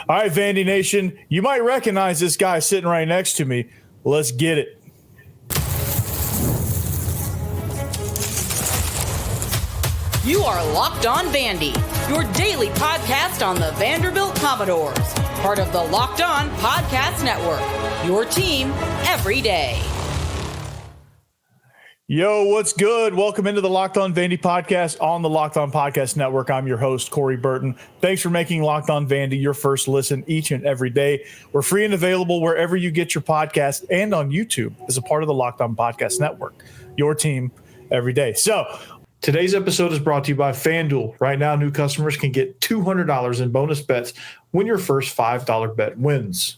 All right, Vandy Nation, you might recognize this guy sitting right next to me. Let's get it. You are Locked On Vandy, your daily podcast on the Vanderbilt Commodores, part of the Locked On Podcast Network, your team every day. Yo, what's good? Welcome into the Locked On Vandy podcast on the Locked On Podcast Network. I'm your host, Corey Burton. Thanks for making Locked On Vandy your first listen each and every day. We're free and available wherever you get your podcast and on YouTube as a part of the Locked On Podcast Network, your team every day. So today's episode is brought to you by FanDuel. Right now, new customers can get $200 in bonus bets when your first $5 bet wins.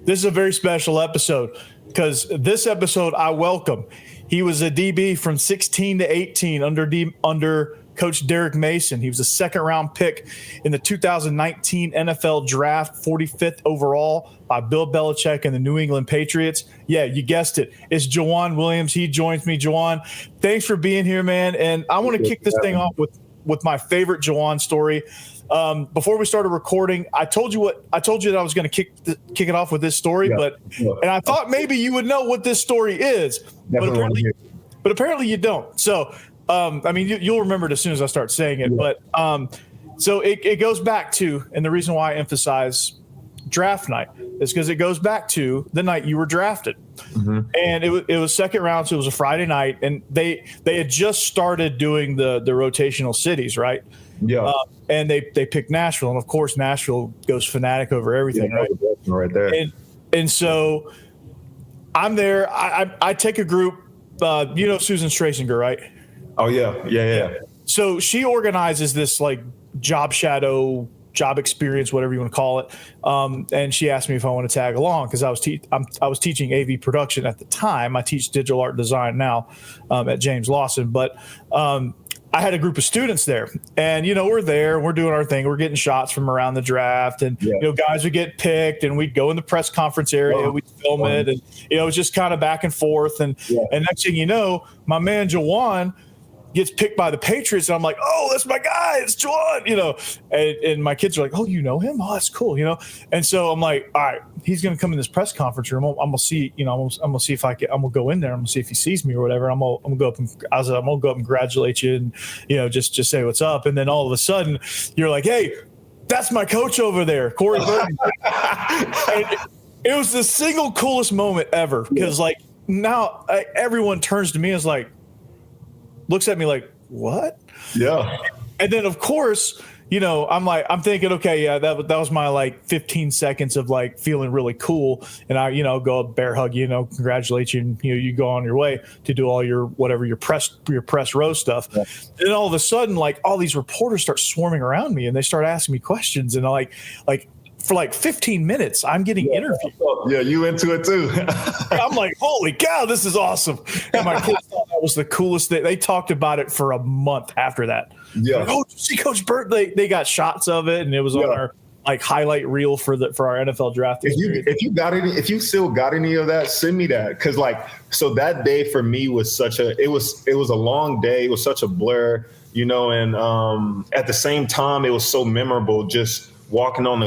This is a very special episode because this episode I welcome. He was a DB from 16 to 18 under Coach Derek Mason. He was a second-round pick in the 2019 NFL Draft, 45th overall by Bill Belichick and the New England Patriots. Yeah, you guessed it. It's Joejuan Williams. He joins me. Joejuan, thanks for being here, man. And I want to kick this thing off with my favorite Joejuan story. Before we started recording, I told you that I was going to kick it off with this story, and I thought maybe you would know what this story is, but apparently you don't. So, you'll remember it as soon as I start saying it. Yeah. But so it goes back to, and the reason why I emphasize draft night is because it goes back to the night you were drafted, and it was second round, so it was a Friday night, and they had just started doing the rotational cities, right? Yeah. And they picked Nashville, and of course Nashville goes fanatic over everything, right there. And so I'm there. I take a group. Susan Strasinger, right? Oh yeah. So she organizes this like job experience, whatever you want to call it. And she asked me if I want to tag along because I was teaching AV production at the time. I teach digital art design now at James Lawson, but I had a group of students there, and we're there, we're doing our thing, we're getting shots from around the draft, and guys would get picked, and we'd go in the press conference area, we'd film it, and it was just kind of back and forth, and next thing you know, my man Joejuan gets picked by the Patriots, and I'm like, oh, that's my guy, it's Joejuan, and my kids are like, oh, you know him? Oh, that's cool, and so I'm like, all right, he's gonna come in this press conference room. I'm gonna see, I'm gonna see if I'm gonna go in there. I'm gonna see if he sees me or whatever. I'm gonna go up and I'm gonna go up and congratulate you, and just say what's up. And then all of a sudden, you're like, hey, that's my coach over there, Corey Burton. It was the single coolest moment ever because now everyone turns to me and is like, looks at me like, what? Yeah. And then of course, I'm thinking, okay, yeah, that was my 15 seconds of feeling really cool. And I, go up, bear hug, congratulate you. And, you go on your way to do all your press row stuff. Yeah. And then all of a sudden, all these reporters start swarming around me and they start asking me questions. And for 15 minutes, I'm getting interviewed. Yeah, you into it too. I'm like, holy cow, this is awesome. And my kids thought that was the coolest thing. They talked about it for a month after that. Yeah. Oh, did you see Coach Burt? They got shots of it, and it was on our highlight reel for our NFL draft. If you still got any of that, send me that. Because so that day for me was it was a long day. It was such a blur, and at the same time, it was so memorable just walking out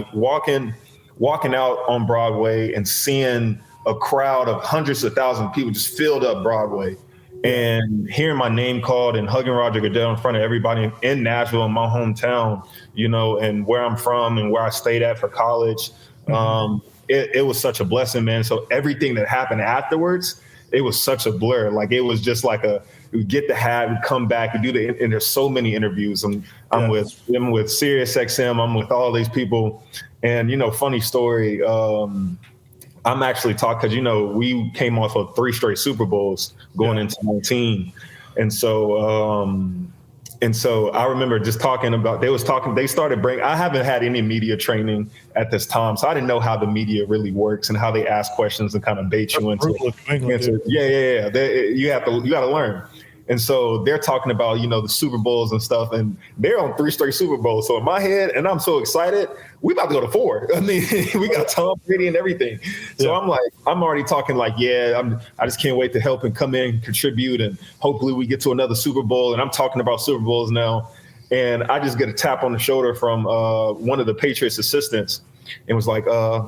on Broadway and seeing a crowd of hundreds of thousands of people just filled up Broadway and hearing my name called and hugging Roger Goodell in front of everybody in Nashville, in my hometown, and where I'm from and where I stayed at for college. It was such a blessing, man. So everything that happened afterwards, it was such a blur. It was just we get the hat, we come back, we do and there's so many interviews. I'm with SiriusXM, I'm with all these people. And, funny story, I'm actually talking because, we came off of 3 straight Super Bowls going into 19. And so I remember just talking about, they started bringing, I haven't had any media training at this time. So I didn't know how the media really works and how they ask questions and kind of bait you into answers. Yeah. You got to learn. And so they're talking about, the Super Bowls and stuff, and they're on 3 straight Super Bowls. So in my head, and I'm so excited, we about to go to 4. I mean, we got Tom Brady and everything. So I'm already talking I just can't wait to help and come in, contribute, and hopefully we get to another Super Bowl. And I'm talking about Super Bowls now. And I just get a tap on the shoulder from one of the Patriots assistants. and was like,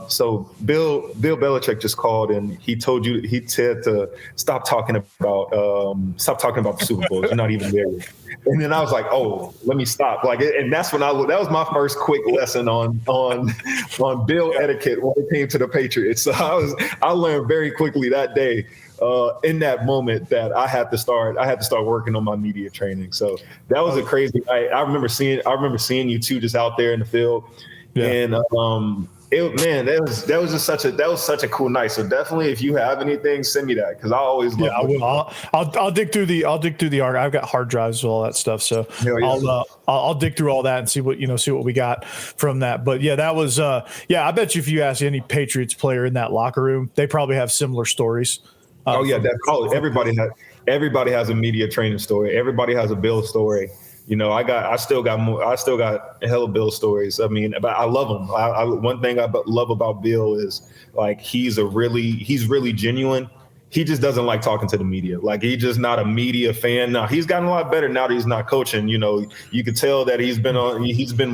so Bill Belichick just called and he said to stop talking about the Super Bowl. You're not even there yet. And then I was like, oh, let me stop. Like, and that's when that was my first quick lesson on Bill etiquette when it came to the Patriots. So I learned very quickly that day, in that moment, that I had to start working on my media training. So that was a crazy night. I remember seeing you two just out there in the field. Yeah. And that was such a cool night. So definitely, if you have anything, send me that, because I always love. Yeah, I will. I'll dig through the archive. I've got hard drives with all that stuff, so I'll dig through all that and see what we got from that. But yeah, that was I bet you if you ask any Patriots player in that locker room, they probably have similar stories. Everybody has a media training story. Everybody has a Bill story. I still got a hell of Bill stories. I mean, but I love him. One thing I love about Bill is, like, he's really genuine. He just doesn't like talking to the media. Like, he's just not a media fan. Now, he's gotten a lot better now that he's not coaching. You could tell that he's been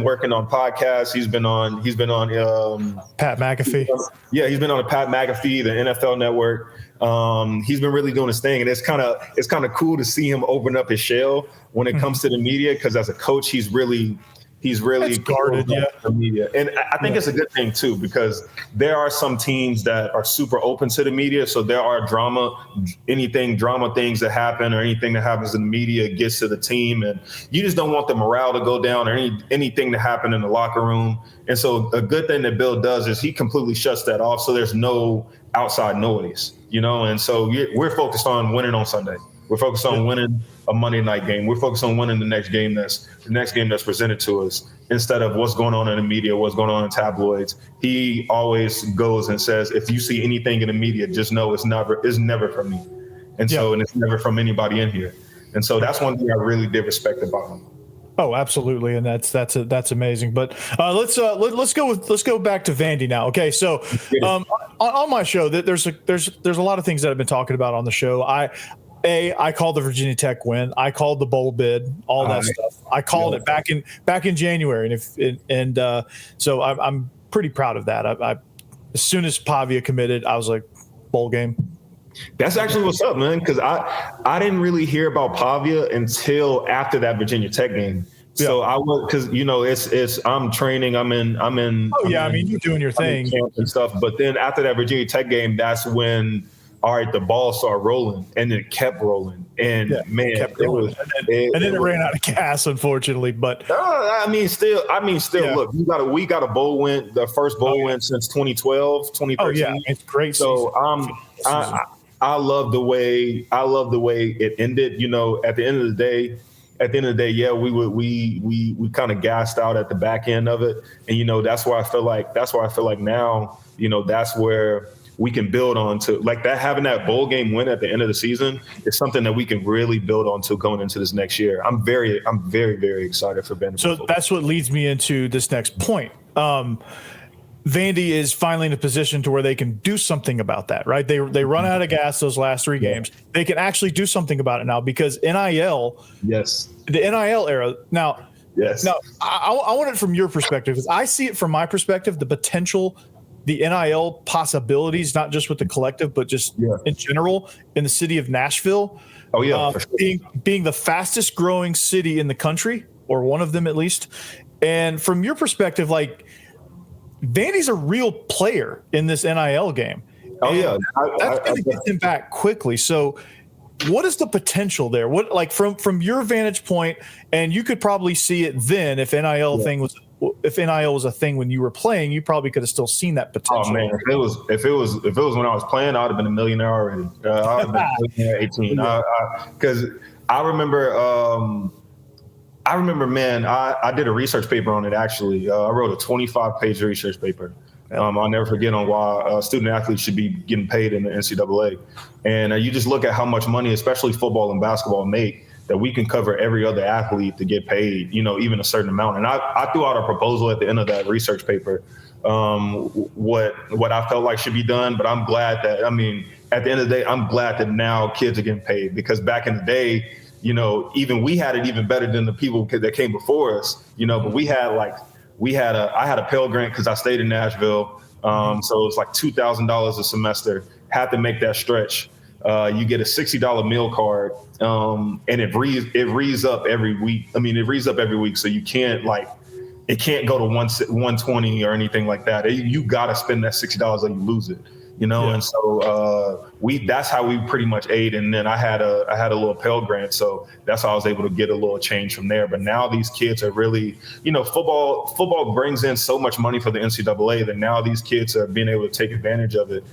working on podcasts. He's been on Pat McAfee. He's been on the Pat McAfee, the NFL Network. He's been really doing his thing, and it's kind of cool to see him open up his shell when it comes to the media, because as a coach, he's really guarded. Yeah, the media, and I think it's a good thing too, because there are some teams that are super open to the media. So there are drama things that happen, or anything that happens in the media gets to the team, and you just don't want the morale to go down, or anything to happen in the locker room. And so a good thing that Bill does is he completely shuts that off, so there's no outside noise, and so we're focused on winning on Sunday. We're focused on winning a Monday night game. We're focused on winning the next game that's presented to us, instead of what's going on in the media, what's going on in tabloids. He always goes and says, if you see anything in the media, just know it's never from me. And it's never from anybody in here. And so that's one thing I really did respect about him. Oh, absolutely, and that's amazing. But let's go back to Vandy now. Okay, so on my show, there's a lot of things that I've been talking about on the show. I called the Virginia Tech win. I called the bowl bid, all that stuff. I called it back in January, so I'm pretty proud of that. I as soon as Pavia committed, I was like, bowl game. That's actually what's up, man. Because I didn't really hear about Pavia until after that Virginia Tech game. Yeah. So I was, because I'm training. I'm in. Oh yeah, I mean, you're doing your thing and stuff. But then after that Virginia Tech game, that's when, all right, the ball started rolling, and it kept rolling. And man, and then it ran out of gas, unfortunately. But still, look, we got a bowl win, the first bowl win since 2012, 2013. Oh yeah, it's great. So I love the way it ended. At the end of the day, yeah, we kind of gassed out at the back end of it, and that's why I feel like now, that's where we can build on to, like, that, having that bowl game win at the end of the season is something that we can really build on to going into this next year. I'm very, very excited for Vanderbilt. So that's what leads me into this next point. Vandy is finally in a position to where they can do something about that, right? They run out of gas those last three games. They can actually do something about it now, because NIL, the NIL era now. Yes. Now I want it from your perspective, because I see it from my perspective, the potential, the NIL possibilities, not just with the collective, but just in general in the city of Nashville. Oh yeah, for sure. being the fastest growing city in the country, or one of them at least. And from your perspective, like, Vandy's a real player in this NIL game. Oh yeah, that's going to get them back quickly. So, what is the potential there? What, like, from your vantage point, and you could probably see it then if NIL was a thing when you were playing, you probably could have still seen that potential. Oh man, if it was when I was playing, I would have been a millionaire already. I would have been a millionaire at 18. Because I remember, man, I did a research paper on it, actually. I wrote a 25-page research paper. I'll never forget on why student athletes should be getting paid in the NCAA. And you just look at how much money, especially football and basketball, make, that we can cover every other athlete to get paid, even a certain amount. And I threw out a proposal at the end of that research paper, what I felt like should be done. But I'm glad that, at the end of the day, I'm glad that now kids are getting paid, because back in the day, even we had it even better than the people that came before us, but we had I had a Pell Grant because I stayed in Nashville. So it was like $2,000 a semester. Had to make that stretch. You get a $60 meal card, and it reads up every week. I mean, it reads up every week, so you can't it can't go to 120 or anything like that. You got to spend that $60 or you lose it, And so that's how we pretty much ate. And then I had a little Pell Grant, so that's how I was able to get a little change from there. But now these kids are really, football brings in so much money for the NCAA that now these kids are being able to take advantage of it.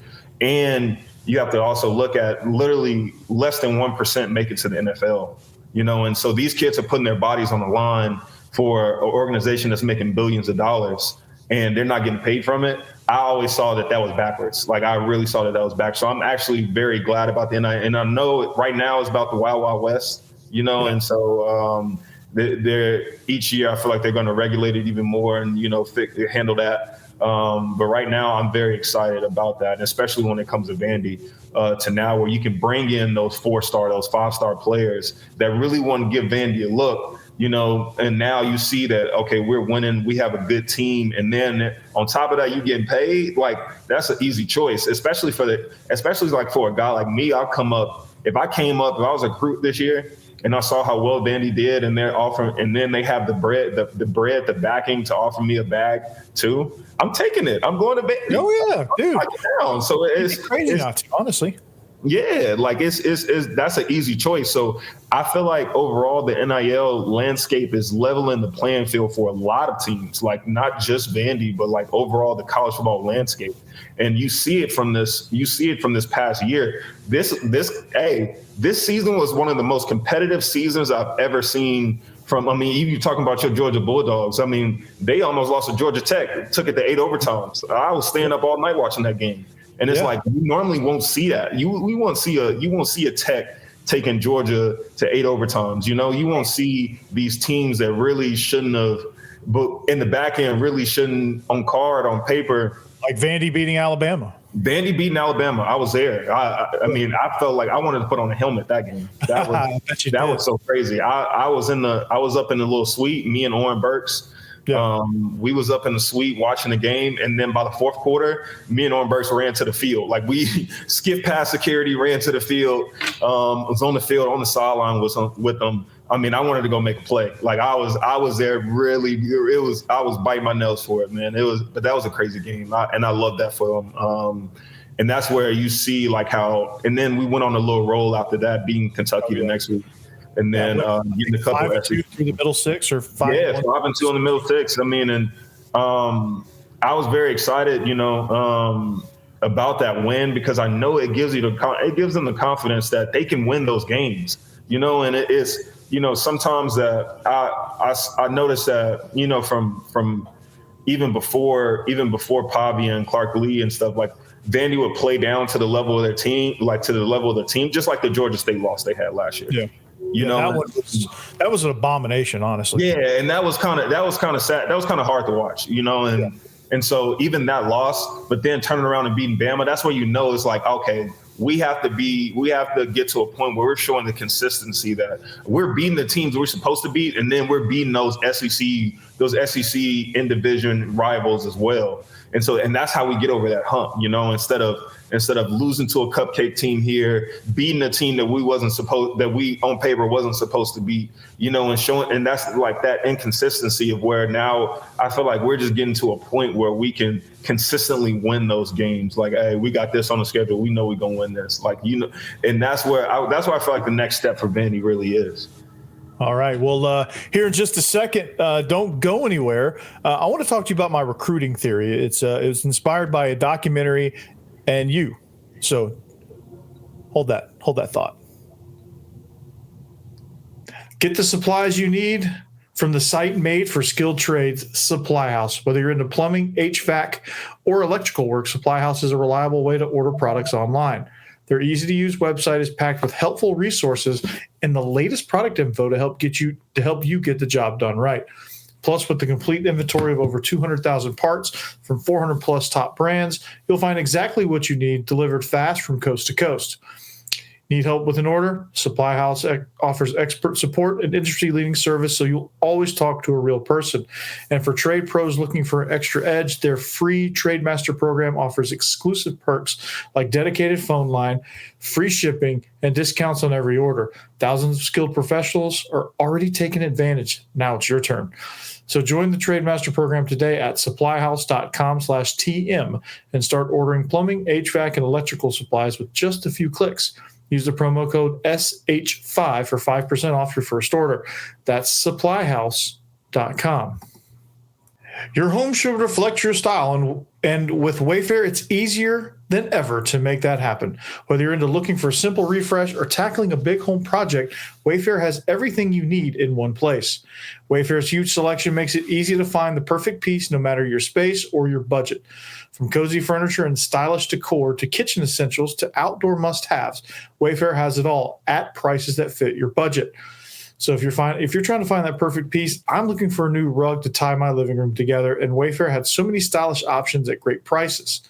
And you have to also look at literally less than 1% make it to the NFL, And so these kids are putting their bodies on the line for an organization that's making billions of dollars, and they're not getting paid from it. I always saw that was backwards. Like, I really saw that was back. So I'm actually very glad about the NIL. And I know right now it's about the Wild Wild West, And so they're each year I feel like they're going to regulate it even more and, handle that. But right now I'm very excited about that, especially when it comes to Vandy, to now where you can bring in those 4-star, those 5-star players that really want to give Vandy a look. And now you see that, okay, we're winning, we have a good team. And then on top of that, you getting paid. Like, that's an easy choice, especially for a guy like me. If I was a recruit this year and I saw how well Vandy did and they're offering, and then they have the backing to offer me a bag too, I'm taking it. I'm going to Vandy. Oh yeah, dude. So it's crazy not to, honestly. Yeah, like it's that's an easy choice. So I feel like overall the NIL landscape is leveling the playing field for a lot of teams, like not just Vandy, but like overall the college football landscape. And you see it from this past year. This season was one of the most competitive seasons I've ever seen. Even you're talking about your Georgia Bulldogs. I mean, they almost lost to Georgia Tech, took it to 8 overtimes. I was staying up all night watching that game. And it's like, you normally won't see that. You won't see a Tech taking Georgia to 8 overtimes. You won't see these teams that really shouldn't have, but in the back end really shouldn't on paper. Like Vandy beating Alabama. I was there. I felt like I wanted to put on a helmet that game. That was so crazy. I was up in the little suite, me and Oren Burks. Yeah. We was up in the suite watching the game, and then by the fourth quarter, me and Oren Burks ran to the field. Like, we skipped past security, ran to the field. Was on the field, on the sideline with them. I wanted to go make a play. Like, I was there really. I was biting my nails for it, man. But that was a crazy game, and I love that for them. And that's where you see like how. And then we went on a little roll after that, beating Kentucky the next week. And then getting a couple 5-2 through the middle six, or 5-1? Yeah, 5-2 in the middle six. I was very excited, about that win, because I know it gives them the confidence that they can win those games, and it is, sometimes that I noticed that, from even before Pavia and Clark Lea and stuff, like Vandy would play down to the level of their team, just like the Georgia State loss they had last year. Yeah. That was an abomination, honestly. Yeah, and that was kind of sad. That was kind of hard to watch, And so even that loss, but then turning around and beating Bama, that's where it's like, okay, we have to get to a point where we're showing the consistency that we're beating the teams we're supposed to beat, and then we're beating those SEC in division rivals as well. And that's how we get over that hump, instead of losing to a cupcake team here, beating a team that we on paper wasn't supposed to beat, and showing, and that's like that inconsistency of where now I feel like we're just getting to a point where we can consistently win those games. Like, hey, we got this on the schedule. We know we're going to win this. Like, and that's where I feel like the next step for Vandy really is. All right. Well, here in just a second, don't go anywhere. I want to talk to you about my recruiting theory. It was inspired by a documentary and you. So hold that thought. Get the supplies you need from the site made for skilled trades, Supply House. Whether you're into plumbing, HVAC, or electrical work, Supply House is a reliable way to order products online. Their easy-to-use website is packed with helpful resources and the latest product info to help you get the job done right. Plus, with the complete inventory of over 200,000 parts from 400-plus top brands, you'll find exactly what you need delivered fast from coast to coast. Need help with an order? Supply House offers expert support and industry-leading service, so you'll always talk to a real person. And for trade pros looking for an extra edge, their free Trade Master program offers exclusive perks like dedicated phone line, free shipping, and discounts on every order. Thousands of skilled professionals are already taking advantage. Now it's your turn. So join the Trade Master program today at supplyhouse.com/TM and start ordering plumbing, HVAC, and electrical supplies with just a few clicks. Use the promo code SH5 for 5% off your first order. That's supplyhouse.com. Your home should reflect your style, and with Wayfair, it's easier than ever to make that happen. Whether you're into looking for a simple refresh or tackling a big home project, Wayfair has everything you need in one place. Wayfair's huge selection makes it easy to find the perfect piece no matter your space or your budget. From cozy furniture and stylish decor to kitchen essentials to outdoor must-haves, Wayfair has it all at prices that fit your budget. So if you're trying to find that perfect piece, I'm looking for a new rug to tie my living room together, and Wayfair had so many stylish options at great prices.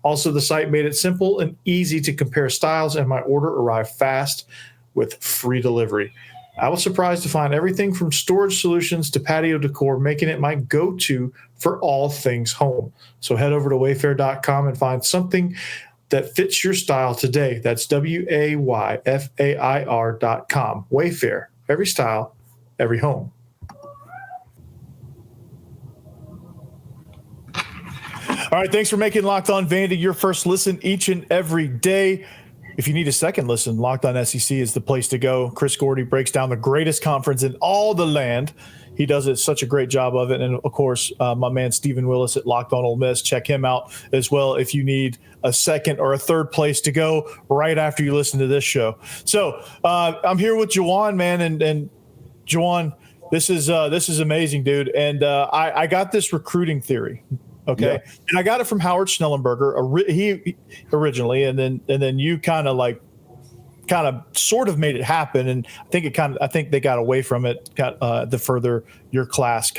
Also, the site made it simple and easy to compare styles, and my order arrived fast with free delivery. I was surprised to find everything from storage solutions to patio decor, making it my go-to for all things home. So head over to wayfair.com and find something that fits your style today. That's WAYFAIR.com. Wayfair. Every style, every home. All right, thanks for making Locked On Vandy your first listen each and every day. If you need a second listen, Locked On SEC is the place to go. Chris Gordy breaks down the greatest conference in all the land. He does such a great job of it. And, of course, my man Stephen Willis at Locked On Ole Miss. Check him out as well if you need a second or a third place to go right after you listen to this show. So I'm here with Joejuan, man. And Joejuan, this is amazing, dude. And I got this recruiting theory. Okay. Yeah. And I got it from Howard Schnellenberger he originally. And then you kind of sort of made it happen. And I think they got away from it. The further your class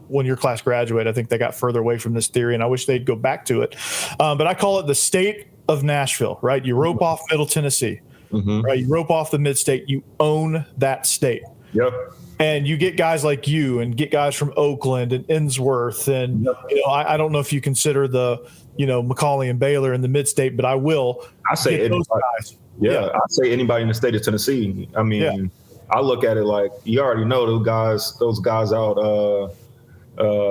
when your class graduated, I think they got further away from this theory, and I wish they'd go back to it. But I call it the state of Nashville, right? You rope off Middle Tennessee, right? You rope off the mid-state, you own that state. Yep. And you get guys like you and get guys from Oakland and Innsworth. And, I don't know if you consider the, McCallie and Baylor in the mid-state, but I will. I say those guys. Yeah, I say anybody in the state of Tennessee. I mean, I look at it like you already know those guys out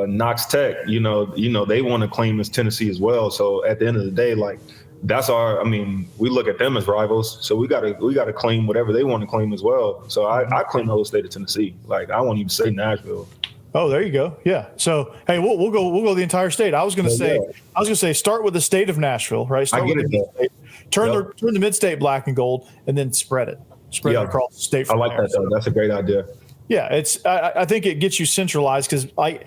Knox Tech, they want to claim as Tennessee as well. So at the end of the day, like we look at them as rivals. So we gotta claim whatever they want to claim as well. So I claim the whole state of Tennessee. Like I won't even say Nashville. Oh, there you go. Yeah. So hey, we'll go the entire state. I was gonna say start with the state of Nashville, right? Start with the mid-state. Turn the mid-state black and gold, and then spread it across the state. I like that though. That's a great idea. Yeah, I think it gets you centralized because I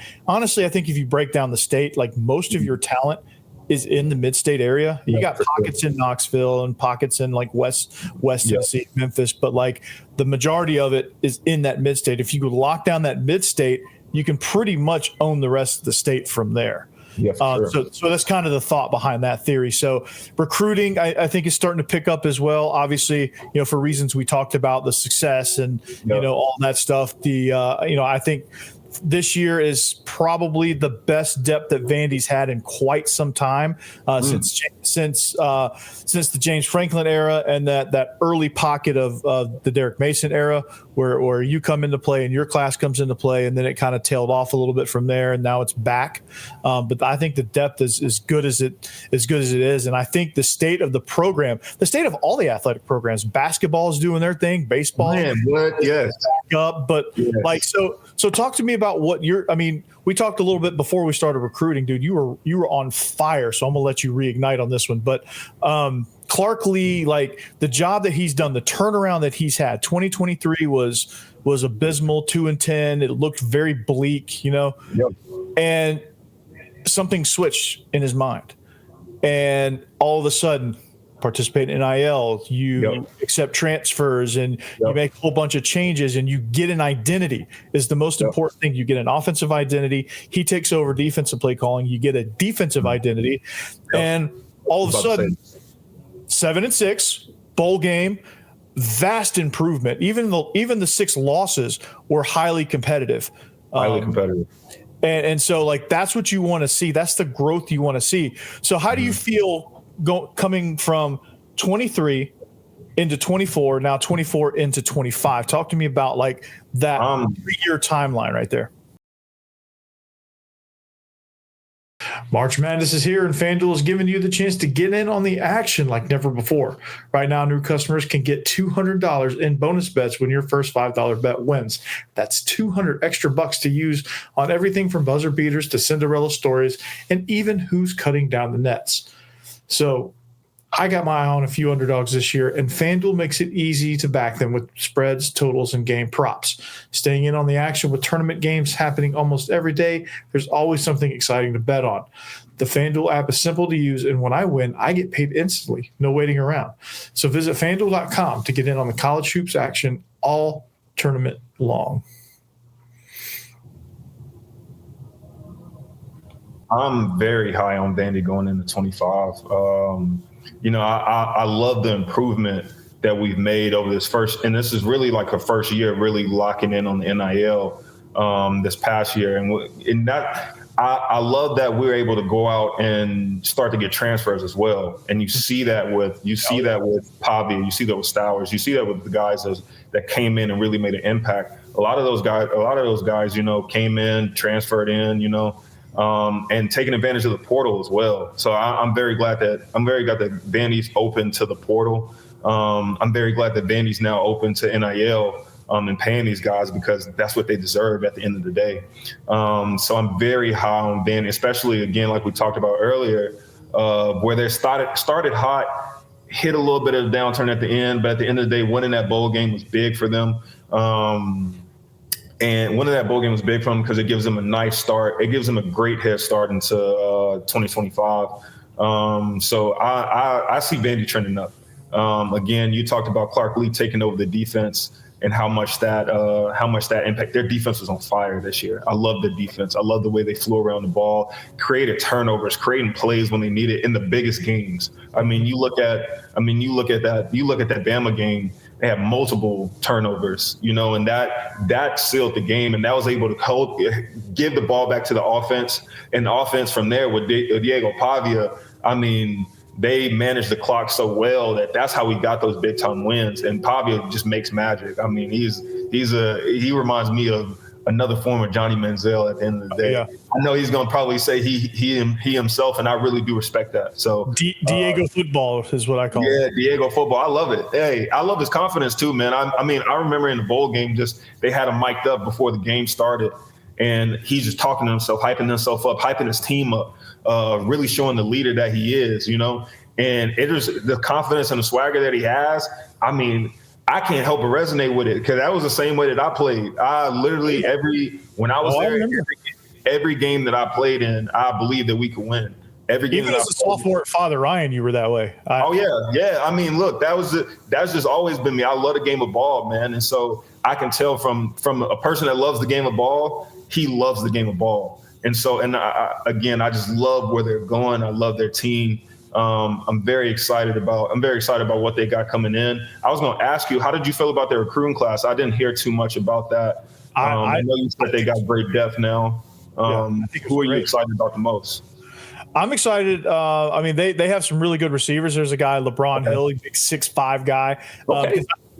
think if you break down the state, like most of your talent is in the mid-state area. You got pockets in Knoxville and pockets in like West Tennessee, Memphis, but like the majority of it is in that mid-state. If you could lock down that mid-state, you can pretty much own the rest of the state from there. Yes, so that's kind of the thought behind that theory. So recruiting, I think, is starting to pick up as well. Obviously, for reasons we talked about, the success and all that stuff. I think this year is probably the best depth that Vandy's had in quite some time since the James Franklin era and that early pocket of the Derek Mason era where you come into play and your class comes into play, and then it kind of tailed off a little bit from there, and now it's back. But I think the depth is as good as it is, and I think the state of the program, the state of all the athletic programs, basketball is doing their thing, baseball, yes, back up, but so talk to me about what we talked a little bit before we started recruiting, dude. You were on fire, so I'm gonna let you reignite on this one. But Clark Lea, like the job that he's done, the turnaround that he's had, 2023 was abysmal, 2-10. It looked very bleak, and something switched in his mind, and all of a sudden, participate in NIL, you accept transfers, and you make a whole bunch of changes, and you get an identity is the most important thing. You get an offensive identity. He takes over defensive play calling. You get a defensive identity, and all of a sudden, 7-6 bowl game. vast improvement. Even the 6 losses were highly competitive. Highly competitive. And so, like, that's what you want to see. That's the growth you want to see. So how do you feel coming from 23 into 24, now 24 into 25? Talk to me about, like, that 3-year timeline right there. March Madness is here, and FanDuel is giving you the chance to get in on the action like never before. Right now, new customers can get $200 in bonus bets when your first $5 bet wins. That's $200 extra bucks to use on everything from buzzer beaters to Cinderella stories and even who's cutting down the nets. So I got my eye on a few underdogs this year, and FanDuel makes it easy to back them with spreads, totals, and game props. Staying in on the action with tournament games happening almost every day, there's always something exciting to bet on. The FanDuel app is simple to use, and when I win, I get paid instantly. No waiting around. So visit FanDuel.com to get in on the college hoops action all tournament long. I'm very high on Vandy going into 25. I love the improvement that we've made over this and this is really like a first year really locking in on the NIL this past year. And that I love that we're able to go out and start to get transfers as well. And you see that with Pavia, you see that with Stowers, you see that with the guys that came in and really made an impact. A lot of those guys, came in, transferred in, and taking advantage of the portal as well. So I'm very glad that Vandy's open to the portal. I'm very glad that Vandy's now open to NIL and paying these guys because that's what they deserve at the end of the day. So I'm very high on Vandy, especially again like we talked about earlier, where they started hot, hit a little bit of a downturn at the end, but at the end of the day, winning that bowl game was big for them. And winning that bowl game was big for them because it gives them a nice start. It gives them a great head start into 2025. So I see Vandy trending up. Again, you talked about Clark Lea taking over the defense and how much that impact. Their defense was on fire this year. I love the defense. I love the way they flew around the ball, created turnovers, creating plays when they need it in the biggest games. You look at that Bama game. They had multiple turnovers, and that sealed the game, and that was able to give the ball back to the offense. And the offense from there with Diego Pavia, they managed the clock so well that's how we got those big time wins. And Pavia just makes magic. He reminds me of another form of Johnny Manziel at the end of the day. Yeah. I know he's going to probably say he himself, and I really do respect that. So Diego football is what I call it. Yeah, Diego football. I love it. Hey, I love his confidence too, man. I remember in the bowl game, they had him mic'd up before the game started, and he's just talking to himself, hyping himself up, hyping his team up, really showing the leader that he is, And it is the confidence and the swagger that he has. I can't help but resonate with it because that was the same way that I played. I literally every game that I played in, I believed that we could win. Every game. Even as a sophomore at Father Ryan, you were that way. Yeah. Look, that's just always been me. I love the game of ball, man, and so I can tell from a person that loves the game of ball, he loves the game of ball, and so I just love where they're going. I love their team. I'm very excited about what they got coming in. I was going to ask you, how did you feel about their recruiting class? I didn't hear too much about that. I know you said they got great depth now. Who are you excited about the most? I'm excited. They have some really good receivers. There's a guy, LeBron Hill, he's a 6'5" guy.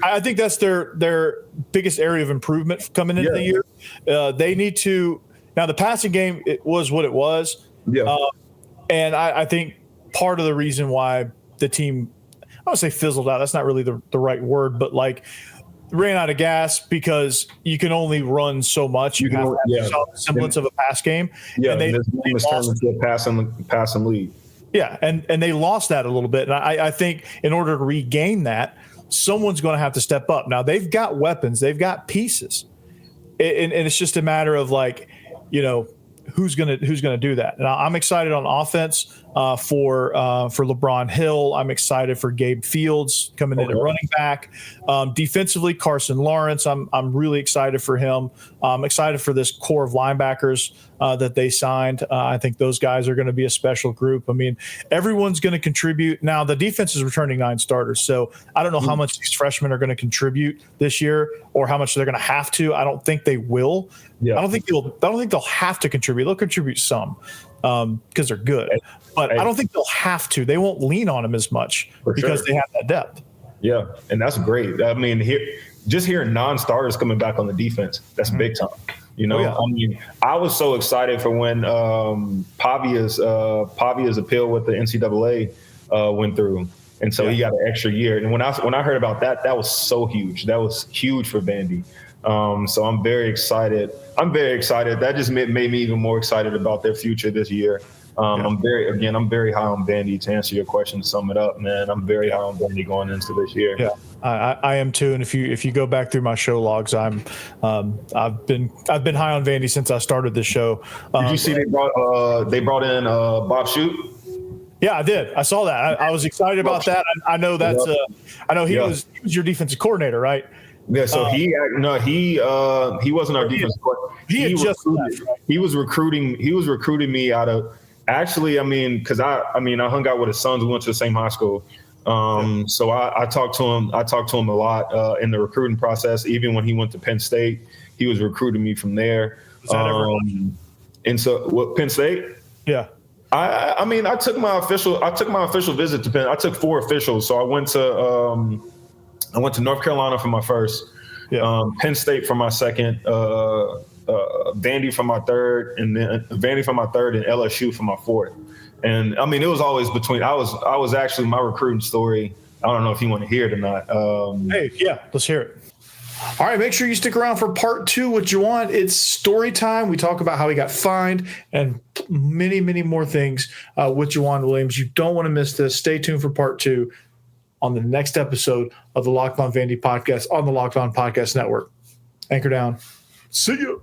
I think that's their biggest area of improvement coming into the year. They need to – now the passing game, it was what it was. Yeah. And I think – part of the reason why the team, I would say fizzled out. That's not really the right word, but ran out of gas because you can only run so much. You have to have some semblance of a pass game. Yeah, and they turned into a passing league. Yeah, and they lost that a little bit. And I think in order to regain that, someone's going to have to step up. Now they've got weapons, they've got pieces, and it's just a matter of who's going to do that. And I'm excited on offense. for LeBron Hill. I'm excited for Gabe Fields coming in at running back. Defensively, Carson Lawrence. I'm really excited for him. I'm excited for this core of linebackers that they signed. I think those guys are going to be a special group. I mean, everyone's going to contribute. Now, the defense is returning 9 starters, so I don't know how much these freshmen are going to contribute this year or how much they're going to have to. I don't think they will. Yeah. I don't think they'll have to contribute. They'll contribute some because they're good, but I don't think they'll have to. They won't lean on them as much because they have that depth. Yeah, and that's great. I mean, just hearing non-starters coming back on the defense, that's big time. You know, I mean, I was so excited for when Pavia's appeal with the NCAA went through, and so he got an extra year. And when I heard about that, that was so huge. That was huge for Vandy. So I'm very excited. That just made me even more excited about their future this year. I'm very high on Vandy. To answer your question, to sum it up, man, I'm very high on Vandy going into this year. Yeah, I am too. And if you go back through my show logs, I've been high on Vandy since I started this show. Did you see they brought in Bob Shoot? Yeah, I did. I saw that. I was excited about that. I know that's he was your defensive coordinator, right? Yeah, so he wasn't our defense coordinator. He was recruiting me out of. Actually, I mean, because I hung out with his sons. We went to the same high school. So I talked to him. I talked to him a lot in the recruiting process. Even when he went to Penn State, he was recruiting me from there. And so, what, Penn State? Yeah. I mean, I took my official visit to Penn. I took 4 officials. So I went to North Carolina for my first, Penn State for my second, Vandy for my third, and LSU for my fourth. And I mean, it was always between. I was actually, my recruiting story. I don't know if you want to hear it or not. Let's hear it. All right, make sure you stick around for part 2 with Joejuan. It's story time. We talk about how he got fined and many, many more things with Joejuan Williams. You don't want to miss this. Stay tuned for part 2 on the next episode of the Locked On Vandy podcast on the Locked On Podcast Network. Anchor down. See you.